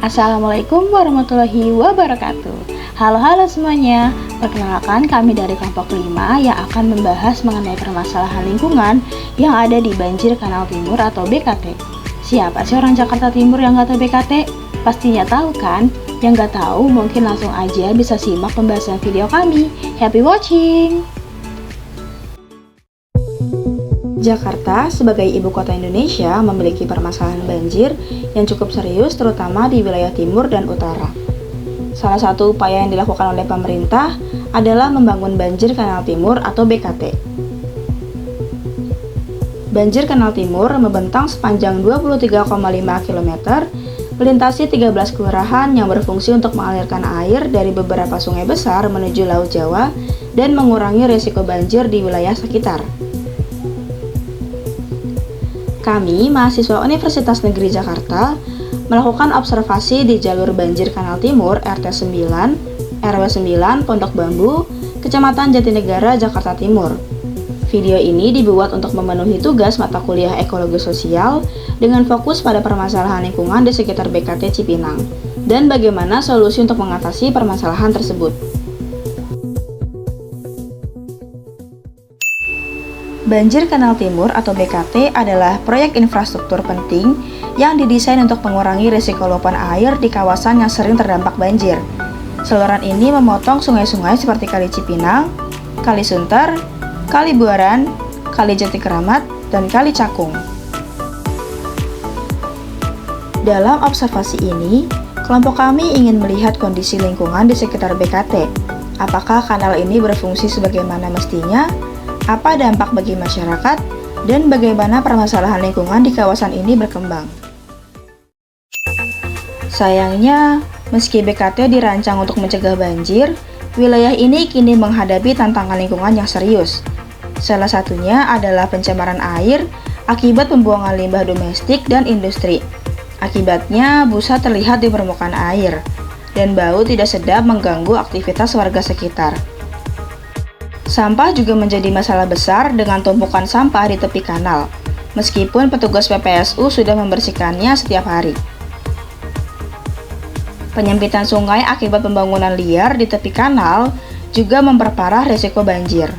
Assalamualaikum warahmatullahi wabarakatuh. Halo semuanya. Perkenalkan, kami dari kelompok 5 yang akan membahas mengenai permasalahan lingkungan yang ada di banjir Kanal Timur atau BKT. Siapa sih orang Jakarta Timur yang nggak tahu BKT? Pastinya tahu kan? Yang nggak tahu mungkin langsung aja bisa simak pembahasan video kami. Happy watching! Jakarta sebagai ibu kota Indonesia memiliki permasalahan banjir yang cukup serius terutama di wilayah timur dan utara. Salah satu upaya yang dilakukan oleh pemerintah adalah membangun banjir Kanal Timur atau BKT. Banjir Kanal Timur membentang sepanjang 23,5 km, melintasi 13 kelurahan yang berfungsi untuk mengalirkan air dari beberapa sungai besar menuju Laut Jawa dan mengurangi risiko banjir di wilayah sekitar. Kami, mahasiswa Universitas Negeri Jakarta, melakukan observasi di jalur banjir Kanal Timur RT 9, RW 9, Pondok Bambu, Kecamatan Jatinegara, Jakarta Timur. Video ini dibuat untuk memenuhi tugas mata kuliah ekologi sosial dengan fokus pada permasalahan lingkungan di sekitar BKT Cipinang dan bagaimana solusi untuk mengatasi permasalahan tersebut. Banjir Kanal Timur atau BKT adalah proyek infrastruktur penting yang didesain untuk mengurangi risiko luapan air di kawasan yang sering terdampak banjir. Saluran ini memotong sungai-sungai seperti Kali Cipinang, Kali Sunter, Kali Buaran, Kali Jati Keramat, dan Kali Cakung. Dalam observasi ini, kelompok kami ingin melihat kondisi lingkungan di sekitar BKT. Apakah kanal ini berfungsi sebagaimana mestinya? Apa dampak bagi masyarakat, dan bagaimana permasalahan lingkungan di kawasan ini berkembang. Sayangnya, meski BKT dirancang untuk mencegah banjir, wilayah ini kini menghadapi tantangan lingkungan yang serius. Salah satunya adalah pencemaran air akibat pembuangan limbah domestik dan industri. Akibatnya, busa terlihat di permukaan air, dan bau tidak sedap mengganggu aktivitas warga sekitar. Sampah juga menjadi masalah besar dengan tumpukan sampah di tepi kanal, meskipun petugas PPSU sudah membersihkannya setiap hari. Penyempitan sungai akibat pembangunan liar di tepi kanal juga memperparah risiko banjir.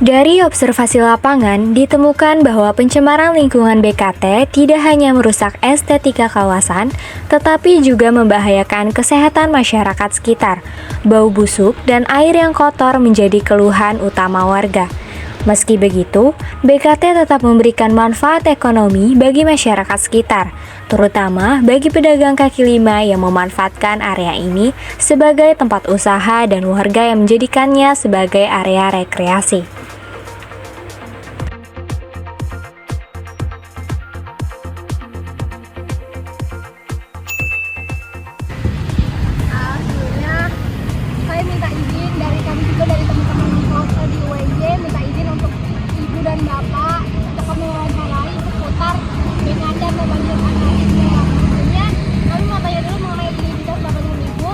Dari observasi lapangan, ditemukan bahwa pencemaran lingkungan BKT tidak hanya merusak estetika kawasan, tetapi juga membahayakan kesehatan masyarakat sekitar. Bau busuk dan air yang kotor menjadi keluhan utama warga. Meski begitu, BKT tetap memberikan manfaat ekonomi bagi masyarakat sekitar, terutama bagi pedagang kaki lima yang memanfaatkan area ini sebagai tempat usaha dan warga yang menjadikannya sebagai area rekreasi. Saya minta izin dari kami juga, dari teman-teman di UNJ, minta izin untuk ibu dan bapak untuk kami wawancarai seputar dengan dan membanjirkan air. Tentunya kami mau tanya dulu mengenai identitas bapak dan ibu.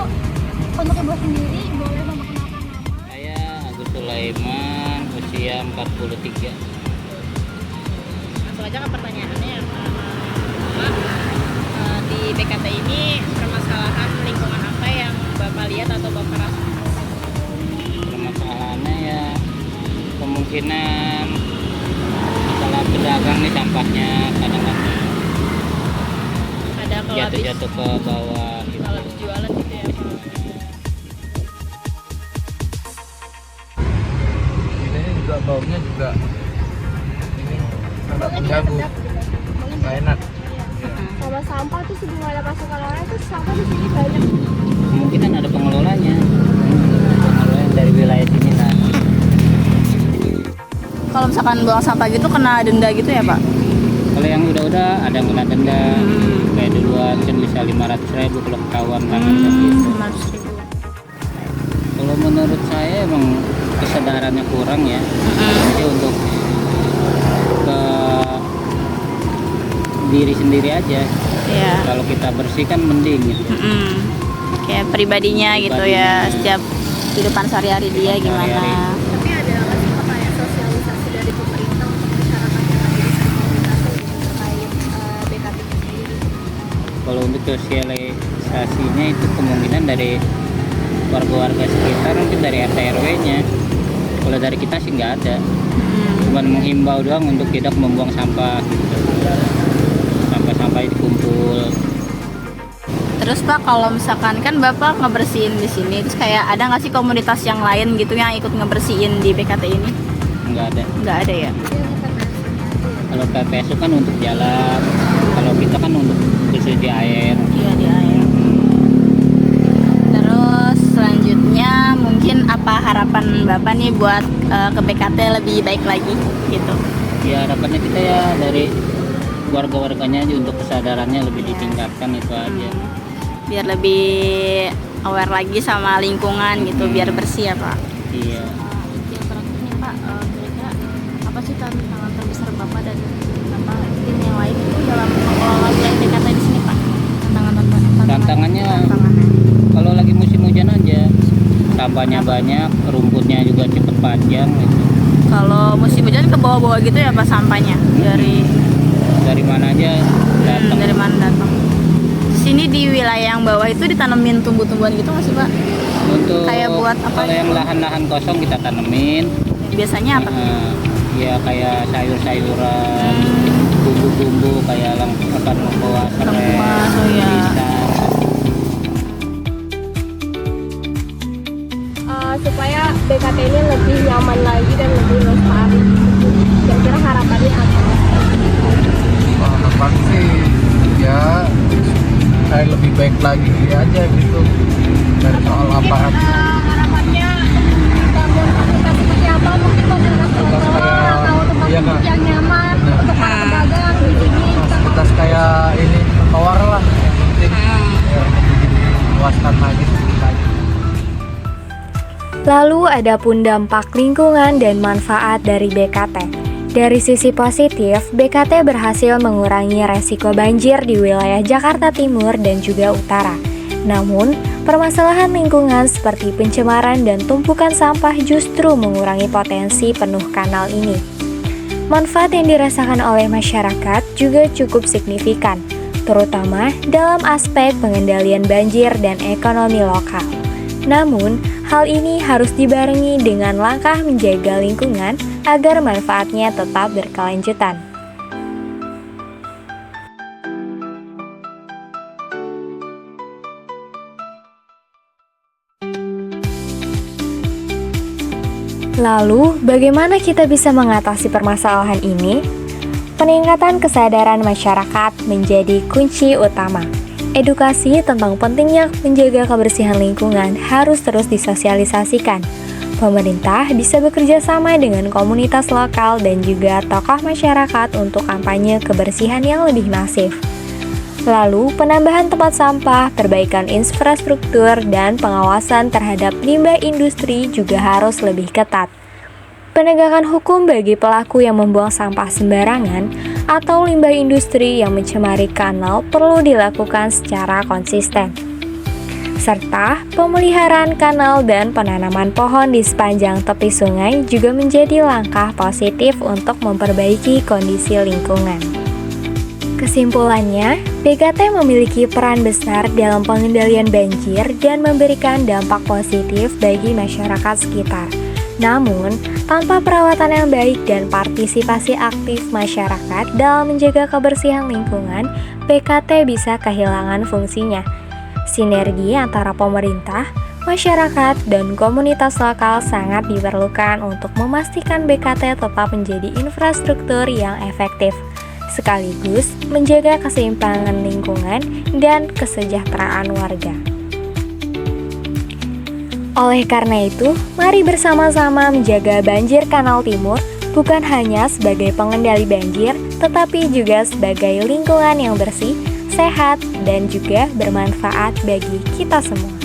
Untuk ibu sendiri boleh memperkenalkan nama? Saya Agus Sulaiman, usia 43. Langsung aja ke pertanyaannya. Di BKT ini permasalahan lingkungan apa yang Bapak lihat atau Bapak rasakan? Permasalahannya ya kemungkinan masalah pedagang nih, sampahnya kadang-kadang Ada kalau habis jatuh-jatuh ke bawah gitu. kalau habis jualan gitu ya. Ini juga baunya juga ini agak mengganggu, nggak enak. Kalau sampah tuh sebelum ada pasukan orang itu sampah di sini banyak. Kemungkinan ada pengelolanya, pengelola yang dari wilayah sini lah. Kalau misalkan buang sampah gitu kena denda gitu ya Pak? Kalau yang udah ada yang kena denda, kayak duluan kan bisa 500.000 kalau ketahuan tangan gitu. 500.000. Kalau menurut saya emang kesadarannya kurang ya. Jadi untuk ke diri sendiri aja. Iya. Kalau kita bersihkan mending gitu. Kayak pribadinya gitu ya, setiap kehidupan sehari-hari dia gimana. Sehari-hari. Tapi ada nggak sih kayak sosialisasi dari pemerintah untuk masyarakat yang ada di sekitar BKT terkait BKT sendiri? sosialisasinya itu kemungkinan dari warga-warga sekitar, mungkin dari RT RW-nya. Kalau dari kita sih nggak ada, cuman menghimbau doang untuk tidak membuang sampah gitu. Sampah-sampah itu kumpul. Terus Pak, kalau misalkan kan Bapak ngebersihin di sini, terus kayak ada nggak sih komunitas yang lain gitu yang ikut ngebersihin di BKT ini? Nggak ada. Nggak ada ya? Kalau PPSU kan untuk jalan, kalau kita kan untuk bersih di air. Iya, di air. Terus selanjutnya mungkin apa harapan Bapak nih buat ke BKT lebih baik lagi gitu? Ya harapannya kita ya dari warga-warganya aja untuk kesadarannya lebih ditingkatkan itu aja. Biar lebih aware lagi sama lingkungan gitu, biar bersih ya Pak. Iya. Yang terakhir nih Pak, kira-kira apa sih tantangan terbesar Bapak dan apa tim yang lain itu dalam mengelola wilayah BKT di sini Pak? Tantangannya kalau lagi musim hujan aja, sampahnya banyak, rumputnya juga cepet panjang gitu. Kalau musim hujan ke bawah-bawah gitu ya Pak sampahnya Dari mana aja datang. dari mana datang? Sini di wilayah yang bawah itu ditanemin tumbuh-tumbuhan gitu nggak sih Pak? Untuk Kayak buat apa kalau yang gitu? lahan-lahan kosong kita tanemin. Biasanya apa? Ya kayak sayur-sayuran, bumbu-bumbu kayak lengkuas, serai, Lengkuas, oh ya. pisang. Supaya BKT ini lebih nyaman lagi dan lebih lestari. Kira-kira harapannya apa? Harapan sih ya kayak lebih baik lagi aja gitu dari soal aparat. Harapannya bangun fasilitas seperti apa? Mungkin fasilitas trotoar atau tempat Iya, duduk Kak. yang nyaman Benar. untuk para pedagang di sini. Fasilitas kayak ini trotoar lah yang penting ya, lebih diluaskan lagi sedikit lagi. Lalu ada pun dampak lingkungan dan manfaat dari BKT. Dari sisi positif, BKT berhasil mengurangi resiko banjir di wilayah Jakarta Timur dan juga Utara. Namun, permasalahan lingkungan seperti pencemaran dan tumpukan sampah justru mengurangi potensi penuh kanal ini. Manfaat yang dirasakan oleh masyarakat juga cukup signifikan, terutama dalam aspek pengendalian banjir dan ekonomi lokal. Namun, hal ini harus dibarengi dengan langkah menjaga lingkungan agar manfaatnya tetap berkelanjutan. Lalu, bagaimana kita bisa mengatasi permasalahan ini? Peningkatan kesadaran masyarakat menjadi kunci utama. Edukasi tentang pentingnya menjaga kebersihan lingkungan harus terus disosialisasikan. Pemerintah bisa bekerja sama dengan komunitas lokal dan juga tokoh masyarakat untuk kampanye kebersihan yang lebih masif. Lalu, penambahan tempat sampah, perbaikan infrastruktur, dan pengawasan terhadap limbah industri juga harus lebih ketat. Penegakan hukum bagi pelaku yang membuang sampah sembarangan atau limbah industri yang mencemari kanal perlu dilakukan secara konsisten. Serta pemeliharaan kanal dan penanaman pohon di sepanjang tepi sungai juga menjadi langkah positif untuk memperbaiki kondisi lingkungan. Kesimpulannya, BKT memiliki peran besar dalam pengendalian banjir dan memberikan dampak positif bagi masyarakat sekitar. Namun, tanpa perawatan yang baik dan partisipasi aktif masyarakat dalam menjaga kebersihan lingkungan, BKT bisa kehilangan fungsinya. Sinergi antara pemerintah, masyarakat, dan komunitas lokal sangat diperlukan untuk memastikan BKT tetap menjadi infrastruktur yang efektif, sekaligus menjaga keseimbangan lingkungan dan kesejahteraan warga. Oleh karena itu, mari bersama-sama menjaga banjir Kanal Timur bukan hanya sebagai pengendali banjir, tetapi juga sebagai lingkungan yang bersih, sehat, dan juga bermanfaat bagi kita semua.